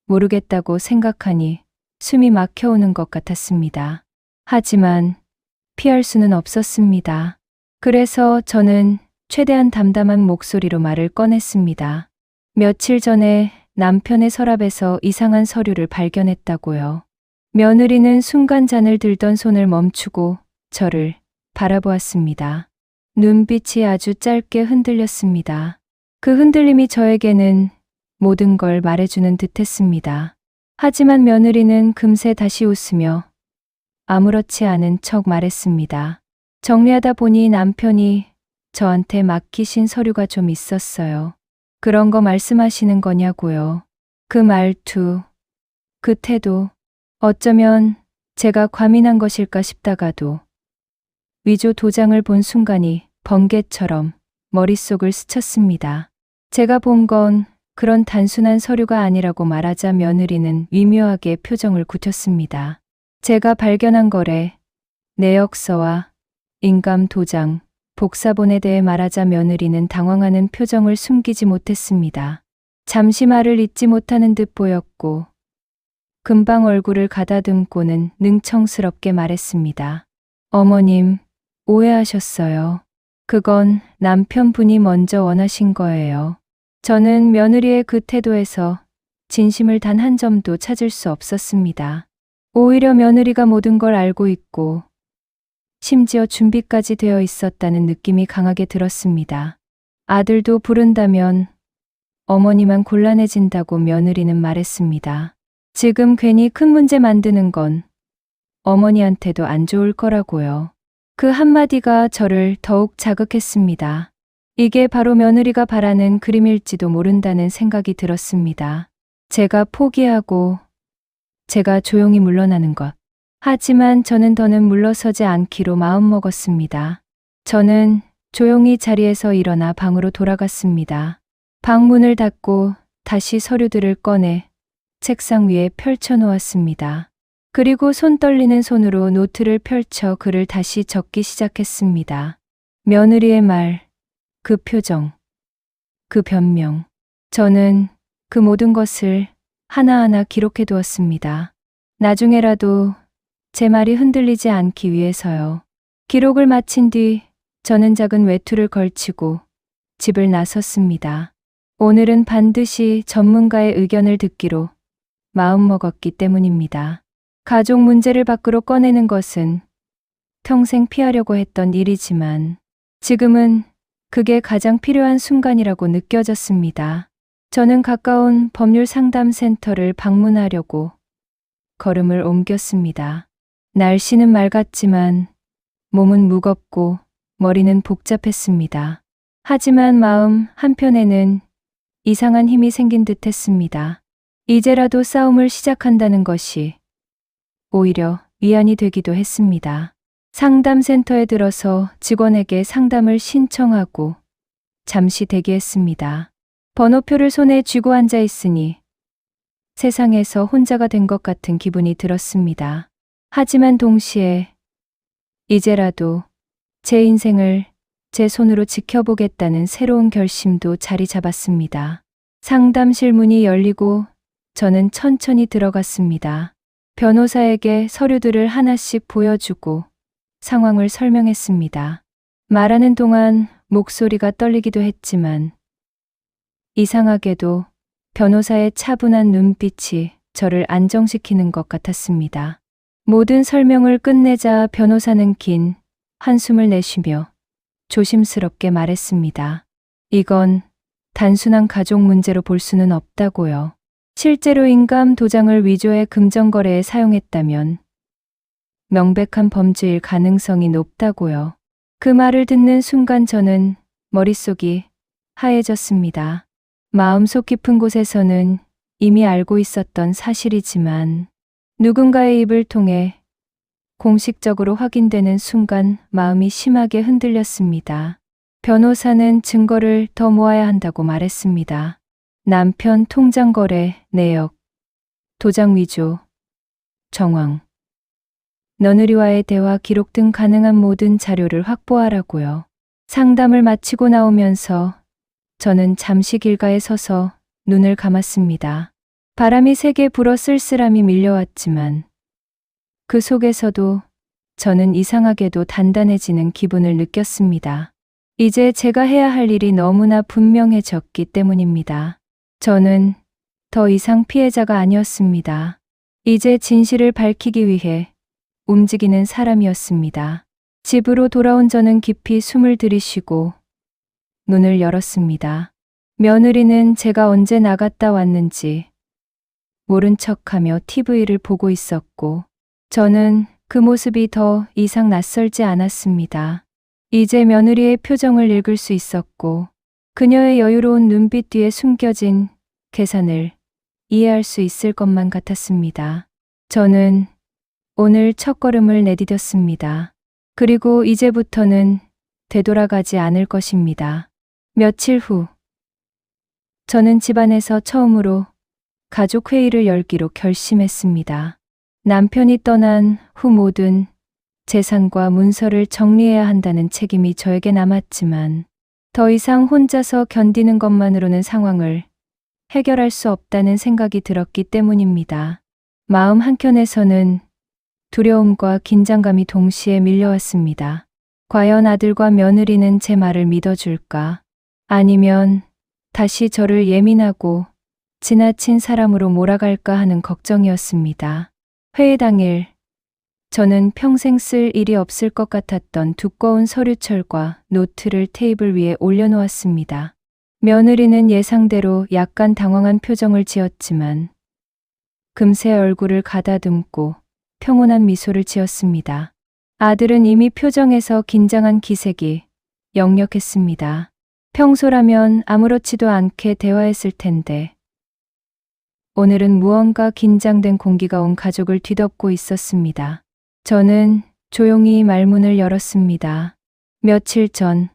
모르겠다고 생각하니 숨이 막혀오는 것 같았습니다. 하지만 피할 수는 없었습니다. 그래서 저는 최대한 담담한 목소리로 말을 꺼냈습니다. 며칠 전에 남편의 서랍에서 이상한 서류를 발견했다고요. 며느리는 순간 잔을 들던 손을 멈추고 저를 바라보았습니다. 눈빛이 아주 짧게 흔들렸습니다. 그 흔들림이 저에게는 모든 걸 말해주는 듯했습니다. 하지만 며느리는 금세 다시 웃으며 아무렇지 않은 척 말했습니다. 정리하다 보니 남편이 저한테 맡기신 서류가 좀 있었어요. 그런 거 말씀하시는 거냐고요. 그 말투, 그 태도, 어쩌면 제가 과민한 것일까 싶다가도 위조 도장을 본 순간이 번개처럼 머릿속을 스쳤습니다. 제가 본 건 그런 단순한 서류가 아니라고 말하자 며느리는 미묘하게 표정을 굳혔습니다. 제가 발견한 거래, 내역서와 인감 도장, 복사본에 대해 말하자 며느리는 당황하는 표정을 숨기지 못했습니다. 잠시 말을 잇지 못하는 듯 보였고 금방 얼굴을 가다듬고는 능청스럽게 말했습니다. 어머님, 오해하셨어요. 그건 남편분이 먼저 원하신 거예요. 저는 며느리의 그 태도에서 진심을 단 한 점도 찾을 수 없었습니다. 오히려 며느리가 모든 걸 알고 있고 심지어 준비까지 되어 있었다는 느낌이 강하게 들었습니다. 아들도 부른다면 어머니만 곤란해진다고 며느리는 말했습니다. 지금 괜히 큰 문제 만드는 건 어머니한테도 안 좋을 거라고요. 그 한마디가 저를 더욱 자극했습니다. 이게 바로 며느리가 바라는 그림일지도 모른다는 생각이 들었습니다. 제가 포기하고 제가 조용히 물러나는 것. 하지만 저는 더는 물러서지 않기로 마음먹었습니다. 저는 조용히 자리에서 일어나 방으로 돌아갔습니다. 방문을 닫고 다시 서류들을 꺼내 책상 위에 펼쳐 놓았습니다. 그리고 손 떨리는 손으로 노트를 펼쳐 글을 다시 적기 시작했습니다. 며느리의 말, 그 표정, 그 변명. 저는 그 모든 것을 하나하나 기록해 두었습니다. 나중에라도 제 말이 흔들리지 않기 위해서요. 기록을 마친 뒤 저는 작은 외투를 걸치고 집을 나섰습니다. 오늘은 반드시 전문가의 의견을 듣기로 마음먹었기 때문입니다. 가족 문제를 밖으로 꺼내는 것은 평생 피하려고 했던 일이지만 지금은 그게 가장 필요한 순간이라고 느껴졌습니다. 저는 가까운 법률 상담 센터를 방문하려고 걸음을 옮겼습니다. 날씨는 맑았지만 몸은 무겁고 머리는 복잡했습니다. 하지만 마음 한편에는 이상한 힘이 생긴 듯 했습니다. 이제라도 싸움을 시작한다는 것이 오히려 위안이 되기도 했습니다. 상담센터에 들어서 직원에게 상담을 신청하고 잠시 대기했습니다. 번호표를 손에 쥐고 앉아 있으니 세상에서 혼자가 된 것 같은 기분이 들었습니다. 하지만 동시에 이제라도 제 인생을 제 손으로 지켜보겠다는 새로운 결심도 자리 잡았습니다. 상담실 문이 열리고 저는 천천히 들어갔습니다. 변호사에게 서류들을 하나씩 보여주고 상황을 설명했습니다. 말하는 동안 목소리가 떨리기도 했지만 이상하게도 변호사의 차분한 눈빛이 저를 안정시키는 것 같았습니다. 모든 설명을 끝내자 변호사는 긴 한숨을 내쉬며 조심스럽게 말했습니다. 이건 단순한 가족 문제로 볼 수는 없다고요. 실제로 인감 도장을 위조해 금전거래에 사용했다면 명백한 범죄일 가능성이 높다고요. 그 말을 듣는 순간 저는 머릿속이 하얘졌습니다. 마음속 깊은 곳에서는 이미 알고 있었던 사실이지만 누군가의 입을 통해 공식적으로 확인되는 순간 마음이 심하게 흔들렸습니다. 변호사는 증거를 더 모아야 한다고 말했습니다. 남편 통장 거래 내역, 도장 위조, 정황, 며느리와의 대화 기록 등 가능한 모든 자료를 확보하라고요. 상담을 마치고 나오면서 저는 잠시 길가에 서서 눈을 감았습니다. 바람이 세게 불어 쓸쓸함이 밀려왔지만 그 속에서도 저는 이상하게도 단단해지는 기분을 느꼈습니다. 이제 제가 해야 할 일이 너무나 분명해졌기 때문입니다. 저는 더 이상 피해자가 아니었습니다. 이제 진실을 밝히기 위해 움직이는 사람이었습니다. 집으로 돌아온 저는 깊이 숨을 들이쉬고 눈을 열었습니다. 며느리는 제가 언제 나갔다 왔는지 모른 척하며 TV를 보고 있었고 저는 그 모습이 더 이상 낯설지 않았습니다. 이제 며느리의 표정을 읽을 수 있었고 그녀의 여유로운 눈빛 뒤에 숨겨진 계산을 이해할 수 있을 것만 같았습니다. 저는 오늘 첫걸음을 내디뎠습니다. 그리고 이제부터는 되돌아가지 않을 것입니다. 며칠 후 저는 집안에서 처음으로 가족 회의를 열기로 결심했습니다. 남편이 떠난 후 모든 재산과 문서를 정리해야 한다는 책임이 저에게 남았지만 더 이상 혼자서 견디는 것만으로는 상황을 해결할 수 없다는 생각이 들었기 때문입니다. 마음 한켠에서는 두려움과 긴장감이 동시에 밀려왔습니다. 과연 아들과 며느리는 제 말을 믿어줄까? 아니면 다시 저를 예민하고 지나친 사람으로 몰아갈까 하는 걱정이었습니다. 회의 당일 저는 평생 쓸 일이 없을 것 같았던 두꺼운 서류철과 노트를 테이블 위에 올려놓았습니다. 며느리는 예상대로 약간 당황한 표정을 지었지만 금세 얼굴을 가다듬고 평온한 미소를 지었습니다. 아들은 이미 표정에서 긴장한 기색이 역력했습니다. 평소라면 아무렇지도 않게 대화했을 텐데 오늘은 무언가 긴장된 공기가 온 가족을 뒤덮고 있었습니다. 저는 조용히 말문을 열었습니다. 며칠 전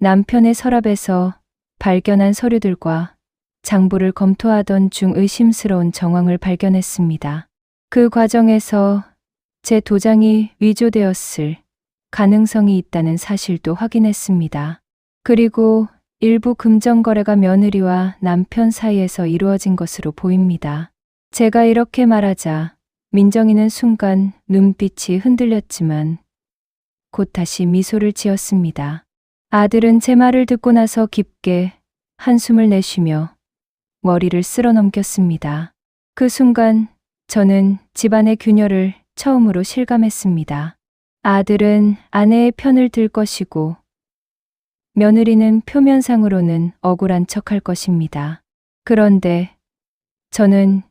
남편의 서랍에서 발견한 서류들과 장부를 검토하던 중 의심스러운 정황을 발견했습니다. 그 과정에서 제 도장이 위조되었을 가능성이 있다는 사실도 확인했습니다. 그리고 일부 금전거래가 며느리와 남편 사이에서 이루어진 것으로 보입니다. 제가 이렇게 말하자 민정이는 순간 눈빛이 흔들렸지만 곧 다시 미소를 지었습니다. 아들은 제 말을 듣고 나서 깊게 한숨을 내쉬며 머리를 쓸어 넘겼습니다. 그 순간 저는 집안의 균열을 처음으로 실감했습니다. 아들은 아내의 편을 들 것이고 며느리는 표면상으로는 억울한 척할 것입니다. 그런데 저는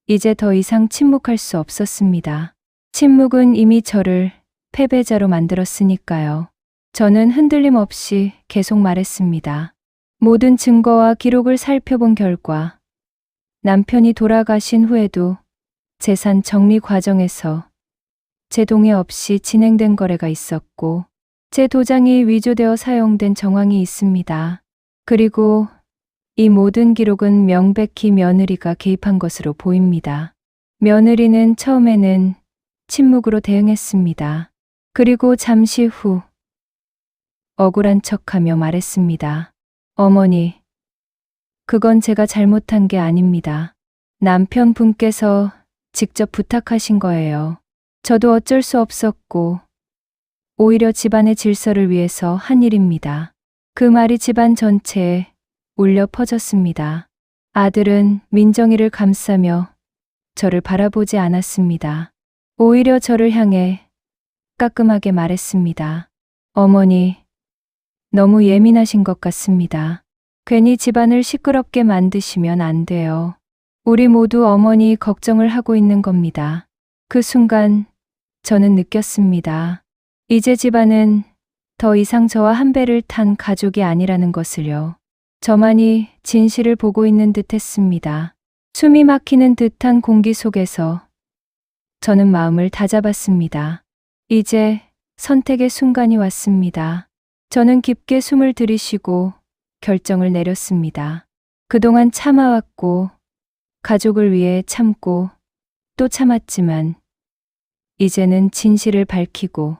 이제 더 이상 침묵할 수 없었습니다. 침묵은 이미 저를 패배자로 만들었으니까요. 저는 흔들림 없이 계속 말했습니다. 모든 증거와 기록을 살펴본 결과 남편이 돌아가신 후에도 재산 정리 과정에서 제 동의 없이 진행된 거래가 있었고 제 도장이 위조되어 사용된 정황이 있습니다. 그리고 이 모든 기록은 명백히 며느리가 개입한 것으로 보입니다. 며느리는 처음에는 침묵으로 대응했습니다. 그리고 잠시 후 억울한 척하며 말했습니다. 어머니, 그건 제가 잘못한 게 아닙니다. 남편분께서 직접 부탁하신 거예요. 저도 어쩔 수 없었고 오히려 집안의 질서를 위해서 한 일입니다. 그 말이 집안 전체에 울려 퍼졌습니다. 아들은 민정이를 감싸며 저를 바라보지 않았습니다. 오히려 저를 향해 따끔하게 말했습니다. 어머니, 너무 예민하신 것 같습니다. 괜히 집안을 시끄럽게 만드시면 안 돼요. 우리 모두 어머니 걱정을 하고 있는 겁니다. 그 순간 저는 느꼈습니다. 이제 집안은 더 이상 저와 한 배를 탄 가족이 아니라는 것을요. 저만이 진실을 보고 있는 듯 했습니다. 숨이 막히는 듯한 공기 속에서 저는 마음을 다잡았습니다. 이제 선택의 순간이 왔습니다. 저는 깊게 숨을 들이쉬고 결정을 내렸습니다. 그동안 참아왔고 가족을 위해 참고 또 참았지만 이제는 진실을 밝히고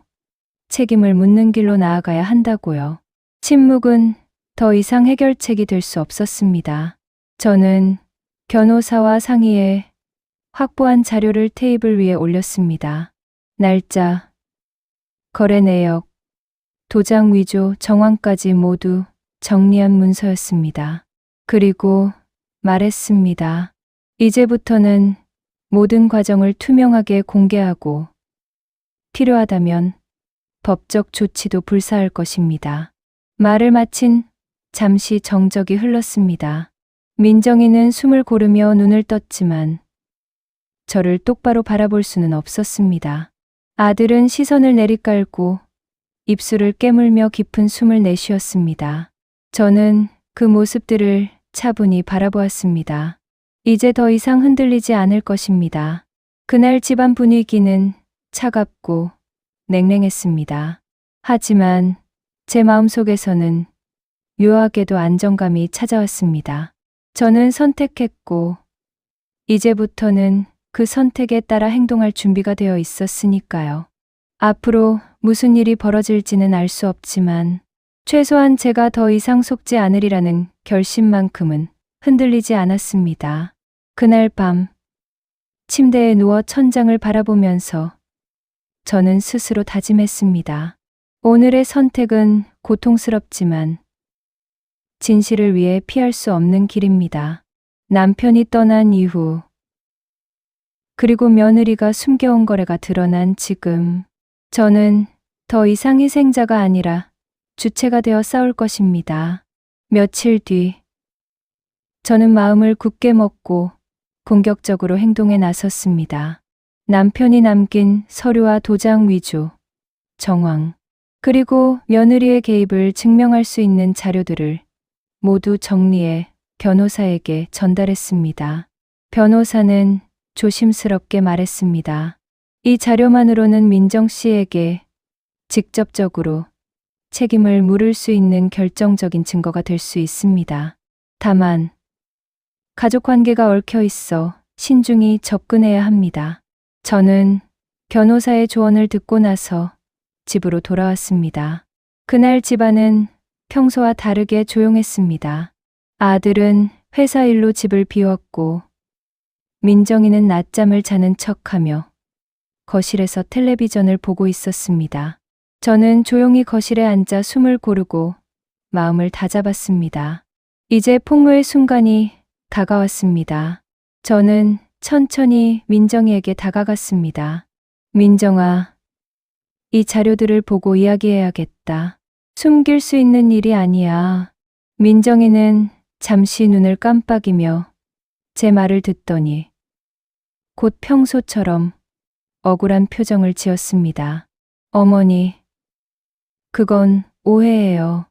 책임을 묻는 길로 나아가야 한다고요. 침묵은 더 이상 해결책이 될 수 없었습니다. 저는 변호사와 상의해 확보한 자료를 테이블 위에 올렸습니다. 날짜, 거래 내역, 도장 위조 정황까지 모두 정리한 문서였습니다. 그리고 말했습니다. 이제부터는 모든 과정을 투명하게 공개하고 필요하다면 법적 조치도 불사할 것입니다. 말을 마친 잠시 정적이 흘렀습니다. 민정이는 숨을 고르며 눈을 떴지만 저를 똑바로 바라볼 수는 없었습니다. 아들은 시선을 내리깔고 입술을 깨물며 깊은 숨을 내쉬었습니다. 저는 그 모습들을 차분히 바라보았습니다. 이제 더 이상 흔들리지 않을 것입니다. 그날 집안 분위기는 차갑고 냉랭했습니다. 하지만 제 마음속에서는 묘하게도 안정감이 찾아왔습니다. 저는 선택했고 이제부터는 그 선택에 따라 행동할 준비가 되어 있었으니까요. 앞으로 무슨 일이 벌어질지는 알 수 없지만 최소한 제가 더 이상 속지 않으리라는 결심만큼은 흔들리지 않았습니다. 그날 밤 침대에 누워 천장을 바라보면서 저는 스스로 다짐했습니다. 오늘의 선택은 고통스럽지만 진실을 위해 피할 수 없는 길입니다. 남편이 떠난 이후 그리고 며느리가 숨겨온 거래가 드러난 지금 저는 더 이상 희생자가 아니라 주체가 되어 싸울 것입니다. 며칠 뒤 저는 마음을 굳게 먹고 공격적으로 행동에 나섰습니다. 남편이 남긴 서류와 도장 위조, 정황, 그리고 며느리의 개입을 증명할 수 있는 자료들을 모두 정리해 변호사에게 전달했습니다. 변호사는 조심스럽게 말했습니다. 이 자료만으로는 민정 씨에게 직접적으로 책임을 물을 수 있는 결정적인 증거가 될 수 있습니다. 다만 가족 관계가 얽혀 있어 신중히 접근해야 합니다. 저는 변호사의 조언을 듣고 나서 집으로 돌아왔습니다. 그날 집안은 평소와 다르게 조용했습니다. 아들은 회사 일로 집을 비웠고 민정이는 낮잠을 자는 척하며 거실에서 텔레비전을 보고 있었습니다. 저는 조용히 거실에 앉아 숨을 고르고 마음을 다잡았습니다. 이제 폭로의 순간이 다가왔습니다. 저는 천천히 민정이에게 다가갔습니다. 민정아, 이 자료들을 보고 이야기해야겠다. 숨길 수 있는 일이 아니야. 민정이는 잠시 눈을 깜빡이며 제 말을 듣더니 곧 평소처럼 억울한 표정을 지었습니다. 어머니, 그건 오해예요.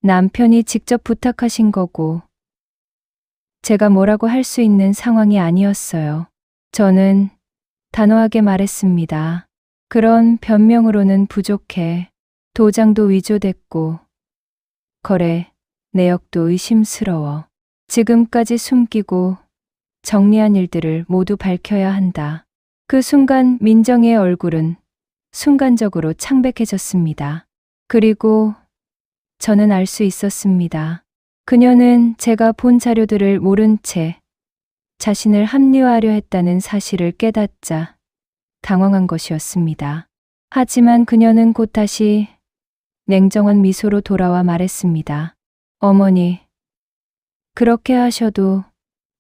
남편이 직접 부탁하신 거고 제가 뭐라고 할 수 있는 상황이 아니었어요. 저는 단호하게 말했습니다. 그런 변명으로는 부족해. 도장도 위조됐고 거래 내역도 의심스러워. 지금까지 숨기고 정리한 일들을 모두 밝혀야 한다. 그 순간 민정이의 얼굴은 순간적으로 창백해졌습니다. 그리고 저는 알 수 있었습니다. 그녀는 제가 본 자료들을 모른 채 자신을 합리화하려 했다는 사실을 깨닫자 당황한 것이었습니다. 하지만 그녀는 곧 다시 냉정한 미소로 돌아와 말했습니다. 어머니, 그렇게 하셔도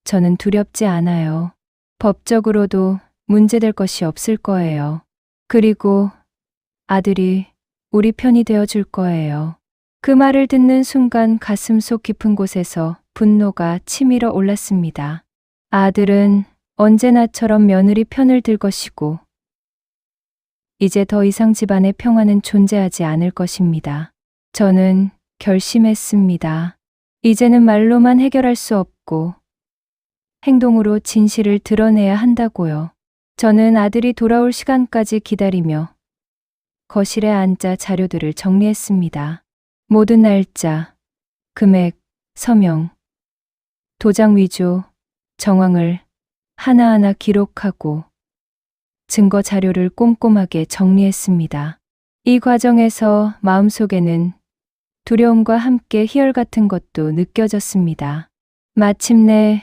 저는 두렵지 않아요. 법적으로도 문제될 것이 없을 거예요. 그리고 아들이 우리 편이 되어 줄 거예요. 그 말을 듣는 순간 가슴속 깊은 곳에서 분노가 치밀어 올랐습니다. 아들은 언제나처럼 며느리 편을 들 것이고 이제 더 이상 집안의 평화는 존재하지 않을 것입니다. 저는 결심했습니다. 이제는 말로만 해결할 수 없고 행동으로 진실을 드러내야 한다고요. 저는 아들이 돌아올 시간까지 기다리며 거실에 앉아 자료들을 정리했습니다. 모든 날짜, 금액, 서명, 도장 위조, 정황을 하나하나 기록하고 증거 자료를 꼼꼼하게 정리했습니다. 이 과정에서 마음속에는 두려움과 함께 희열 같은 것도 느껴졌습니다. 마침내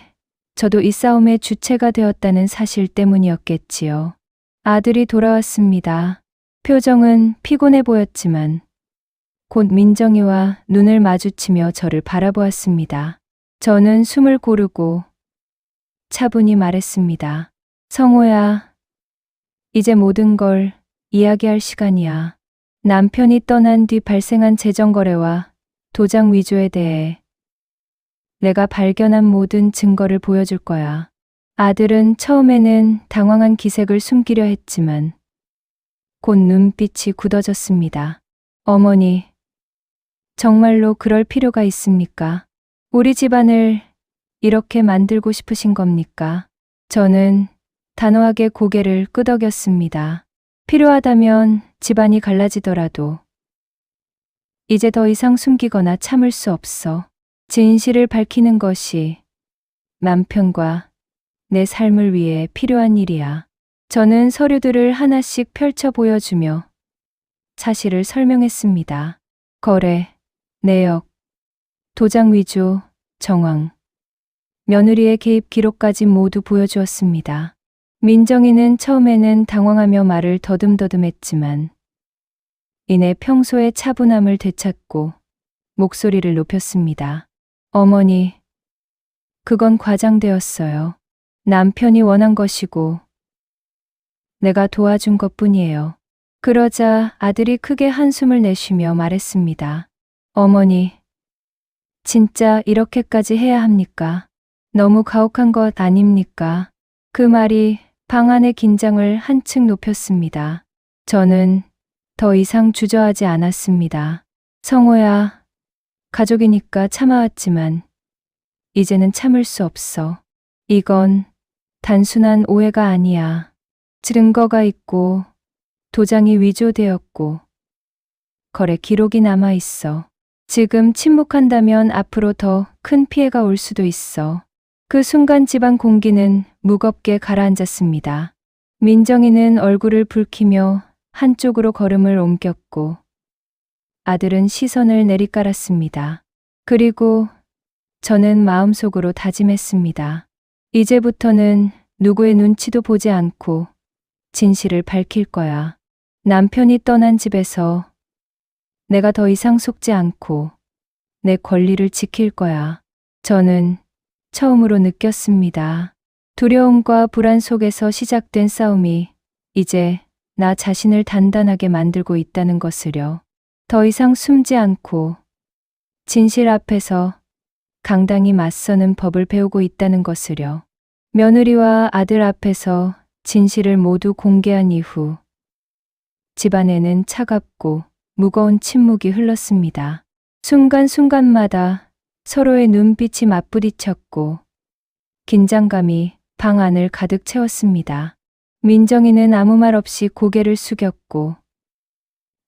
저도 이 싸움의 주체가 되었다는 사실 때문이었겠지요. 아들이 돌아왔습니다. 표정은 피곤해 보였지만 곧 민정이와 눈을 마주치며 저를 바라보았습니다. 저는 숨을 고르고 차분히 말했습니다. 성호야, 이제 모든 걸 이야기할 시간이야. 남편이 떠난 뒤 발생한 재정거래와 도장 위조에 대해 내가 발견한 모든 증거를 보여줄 거야. 아들은 처음에는 당황한 기색을 숨기려 했지만 곧 눈빛이 굳어졌습니다. 어머니, 정말로 그럴 필요가 있습니까? 우리 집안을 이렇게 만들고 싶으신 겁니까? 저는 단호하게 고개를 끄덕였습니다. 필요하다면 집안이 갈라지더라도 이제 더 이상 숨기거나 참을 수 없어. 진실을 밝히는 것이 남편과 내 삶을 위해 필요한 일이야. 저는 서류들을 하나씩 펼쳐 보여주며 사실을 설명했습니다. 거래, 내역, 도장 위조, 정황, 며느리의 개입 기록까지 모두 보여주었습니다. 민정이는 처음에는 당황하며 말을 더듬더듬했지만 이내 평소의 차분함을 되찾고 목소리를 높였습니다. 어머니, 그건 과장되었어요. 남편이 원한 것이고 내가 도와준 것뿐이에요. 그러자 아들이 크게 한숨을 내쉬며 말했습니다. 어머니, 진짜 이렇게까지 해야 합니까? 너무 가혹한 것 아닙니까? 그 말이 방 안의 긴장을 한층 높였습니다. 저는 더 이상 주저하지 않았습니다. 성호야, 가족이니까 참아왔지만 이제는 참을 수 없어. 이건 단순한 오해가 아니야. 증거가 있고 도장이 위조되었고 거래 기록이 남아 있어. 지금 침묵한다면 앞으로 더 큰 피해가 올 수도 있어. 그 순간 집안 공기는 무겁게 가라앉았습니다. 민정이는 얼굴을 붉히며 한쪽으로 걸음을 옮겼고 아들은 시선을 내리깔았습니다. 그리고 저는 마음속으로 다짐했습니다. 이제부터는 누구의 눈치도 보지 않고 진실을 밝힐 거야. 남편이 떠난 집에서 내가 더 이상 속지 않고 내 권리를 지킬 거야. 저는 처음으로 느꼈습니다. 두려움과 불안 속에서 시작된 싸움이 이제 나 자신을 단단하게 만들고 있다는 것을요. 더 이상 숨지 않고 진실 앞에서 강당히 맞서는 법을 배우고 있다는 것을요. 며느리와 아들 앞에서 진실을 모두 공개한 이후 집안에는 차갑고 무거운 침묵이 흘렀습니다. 순간순간마다 서로의 눈빛이 맞부딪혔고 긴장감이 방 안을 가득 채웠습니다. 민정이는 아무 말 없이 고개를 숙였고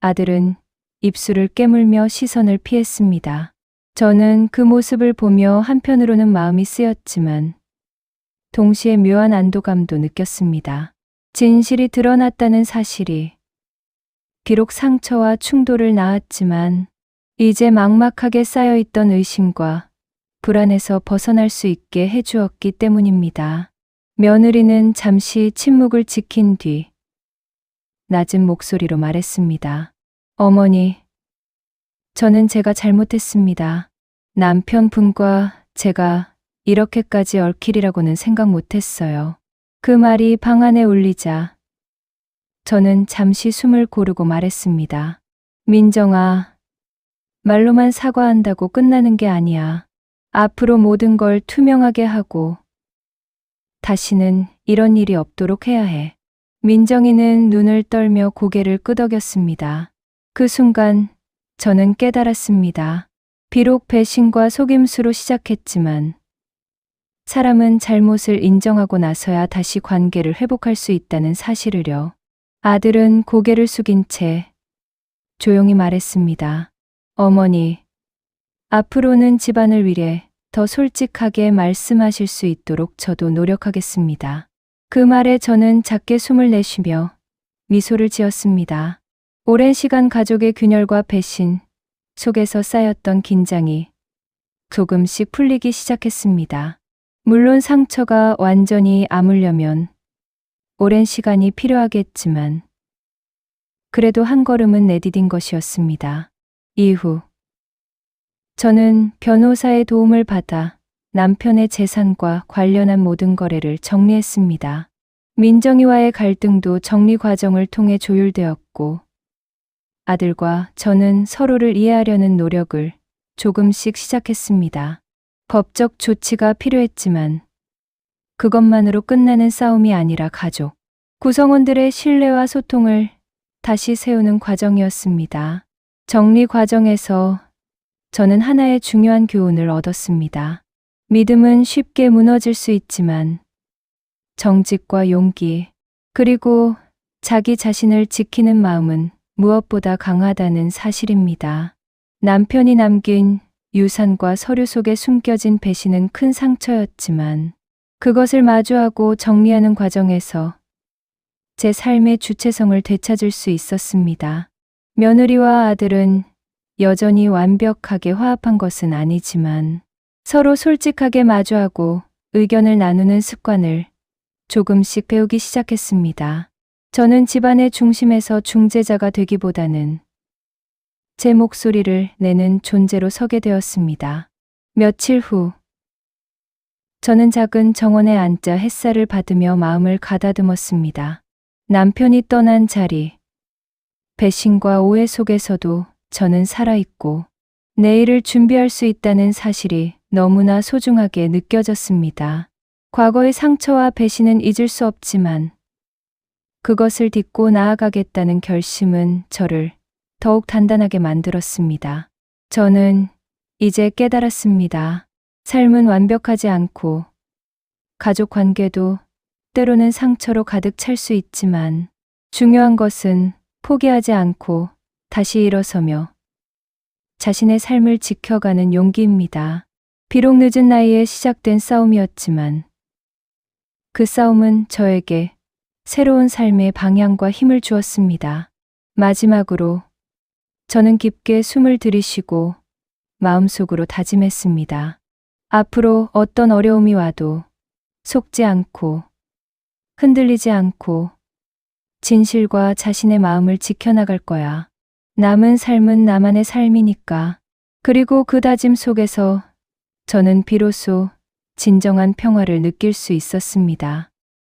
아들은 입술을 깨물며 시선을 피했습니다. 저는 그 모습을 보며 한편으로는 마음이 쓰였지만 동시에 묘한 안도감도 느꼈습니다. 진실이 드러났다는 사실이 비록 상처와 충돌을 낳았지만 이제 막막하게 쌓여있던 의심과 불안에서 벗어날 수 있게 해주었기 때문입니다. 며느리는 잠시 침묵을 지킨 뒤 낮은 목소리로 말했습니다. 어머니, 저는 제가 잘못했습니다. 남편분과 제가 이렇게까지 얽히리라고는 생각 못했어요. 그 말이 방 안에 울리자 저는 잠시 숨을 고르고 말했습니다. 민정아, 말로만 사과한다고 끝나는 게 아니야. 앞으로 모든 걸 투명하게 하고 다시는 이런 일이 없도록 해야 해. 민정이는 눈을 떨며 고개를 끄덕였습니다. 그 순간 저는 깨달았습니다. 비록 배신과 속임수로 시작했지만 사람은 잘못을 인정하고 나서야 다시 관계를 회복할 수 있다는 사실을요. 아들은 고개를 숙인 채 조용히 말했습니다. 어머니, 앞으로는 집안을 위해 더 솔직하게 말씀하실 수 있도록 저도 노력하겠습니다. 그 말에 저는 작게 숨을 내쉬며 미소를 지었습니다. 오랜 시간 가족의 균열과 배신 속에서 쌓였던 긴장이 조금씩 풀리기 시작했습니다. 물론 상처가 완전히 아물려면 오랜 시간이 필요하겠지만 그래도 한 걸음은 내디딘 것이었습니다. 이후 저는 변호사의 도움을 받아 남편의 재산과 관련한 모든 거래를 정리했습니다. 민정이와의 갈등도 정리 과정을 통해 조율되었고, 아들과 저는 서로를 이해하려는 노력을 조금씩 시작했습니다. 법적 조치가 필요했지만 그것만으로 끝나는 싸움이 아니라 가족, 구성원들의 신뢰와 소통을 다시 세우는 과정이었습니다. 정리 과정에서 저는 하나의 중요한 교훈을 얻었습니다. 믿음은 쉽게 무너질 수 있지만 정직과 용기, 그리고 자기 자신을 지키는 마음은 무엇보다 강하다는 사실입니다. 남편이 남긴 유산과 서류 속에 숨겨진 배신은 큰 상처였지만 그것을 마주하고 정리하는 과정에서 제 삶의 주체성을 되찾을 수 있었습니다. 며느리와 아들은 여전히 완벽하게 화합한 것은 아니지만 서로 솔직하게 마주하고 의견을 나누는 습관을 조금씩 배우기 시작했습니다. 저는 집안의 중심에서 중재자가 되기보다는 제 목소리를 내는 존재로 서게 되었습니다. 며칠 후, 저는 작은 정원에 앉아 햇살을 받으며 마음을 가다듬었습니다. 남편이 떠난 자리, 배신과 오해 속에서도 저는 살아있고 내일을 준비할 수 있다는 사실이 너무나 소중하게 느껴졌습니다. 과거의 상처와 배신은 잊을 수 없지만 그것을 딛고 나아가겠다는 결심은 저를 더욱 단단하게 만들었습니다. 저는 이제 깨달았습니다. 삶은 완벽하지 않고 가족 관계도 때로는 상처로 가득 찰 수 있지만 중요한 것은 포기하지 않고 다시 일어서며 자신의 삶을 지켜가는 용기입니다. 비록 늦은 나이에 시작된 싸움이었지만 그 싸움은 저에게 새로운 삶의 방향과 힘을 주었습니다. 마지막으로 저는 깊게 숨을 들이쉬고 마음속으로 다짐했습니다. 앞으로 어떤 어려움이 와도 속지 않고 흔들리지 않고 진실과 자신의 마음을 지켜나갈 거야. 남은 삶은 나만의 삶이니까. 그리고 그 다짐 속에서 저는 비로소 진정한 평화를 느낄 수 있었습니다.